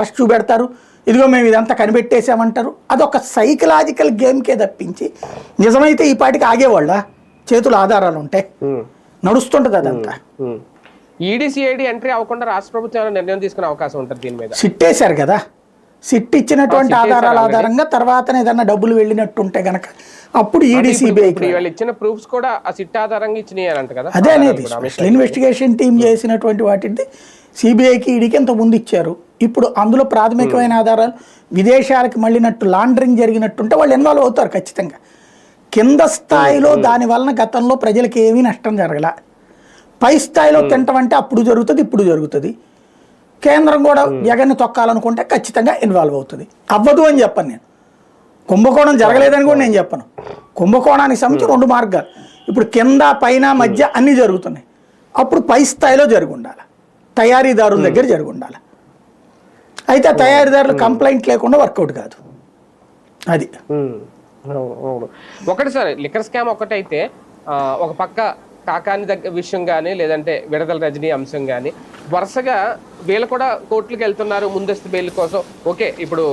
First చూపెడతారు, ఇదిగో మేము ఇదంతా కనిపెట్టేసామంటారు. అదొక సైకలాజికల్ గేమ్కే తప్పించి నిజమైతే ఈ పాటికి ఆగేవాళ్ళ చేతులు ఆధారాలు ఉంటాయి, నడుస్తుంటది అదంతా. ఈడీసీఐడి ఎంట్రీ అవ్వకుండా రాష్ట్ర ప్రభుత్వం నిర్ణయం తీసుకునే అవకాశం ఉంటుంది దీని మీద. సిట్టేశారు కదా, సిట్ ఇచ్చినటువంటి ఆధారాల ఆధారంగా తర్వాత ఏదన్నా డబ్బులు వెళ్ళినట్టుంటే గనక అప్పుడు ఈడీ సిబిఐ ఇచ్చిన ప్రూఫ్స్ కూడా ఆ సిట్ ఆధారంగా ఇచ్చినాయంట కదా. అదే అనేది స్పెషల్ ఇన్వెస్టిగేషన్ టీం చేసినటువంటి వాటిని సిబిఐకి ఈడీకి ఇంత ముందు ఇచ్చారు. ఇప్పుడు అందులో ప్రాథమికమైన ఆధారాలు విదేశాలకు మళ్ళినట్టు లాండరింగ్ జరిగినట్టుంటే వాళ్ళు ఇన్వాల్వ్ అవుతారు ఖచ్చితంగా. కింద స్థాయిలో దాని వలన గతంలో ప్రజలకు ఏమీ నష్టం జరగల, పై స్థాయిలో తింటామంటే అప్పుడు జరుగుతుంది, ఇప్పుడు జరుగుతుంది. కేంద్రం కూడా జగన్ని తొక్కాలనుకుంటే ఖచ్చితంగా ఇన్వాల్వ్ అవుతుంది. అవ్వదు అని చెప్పను నేను, కుంభకోణం జరగలేదని కూడా నేను చెప్పను. కుంభకోణానికి సంబంధించి రెండు మార్గాలు, ఇప్పుడు కింద పైన మధ్య అన్నీ జరుగుతున్నాయి. అప్పుడు పై స్థాయిలో జరిగి ఉండాలి, తయారీదారుల దగ్గర జరిగి ఉండాలి. అయితే తయారీదారులు కంప్లైంట్ లేకుండా వర్కౌట్ కాదు. అది ఒకటి సార్, లిక్కర్ స్కామ్ ఒకటైతే ఒక పక్క కాకాని విషయం కానీ లేదంటే విడదల రజనీ అంశం కానీ వరుసగా వీళ్ళు కూడా కోర్టులకు వెళ్తున్నారు ముందస్తు బెయిల్ కోసం. ఓకే, ఇప్పుడు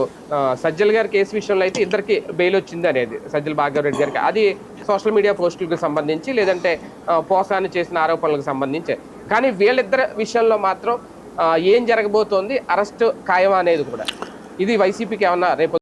సజ్జల్ గారి కేసు విషయంలో అయితే ఇద్దరికి బెయిల్ వచ్చింది అనేది, సజ్జల్ భార్గవరెడ్డి గారికి, అది సోషల్ మీడియా పోస్టులకు సంబంధించి లేదంటే పోసాని చేసిన ఆరోపణలకు సంబంధించి. కానీ వీళ్ళిద్దరి విషయంలో మాత్రం ఏం జరగబోతోంది, అరెస్ట్ ఖాయమా అనేది కూడా, ఇది వైసీపీకి ఏమన్నా రేపు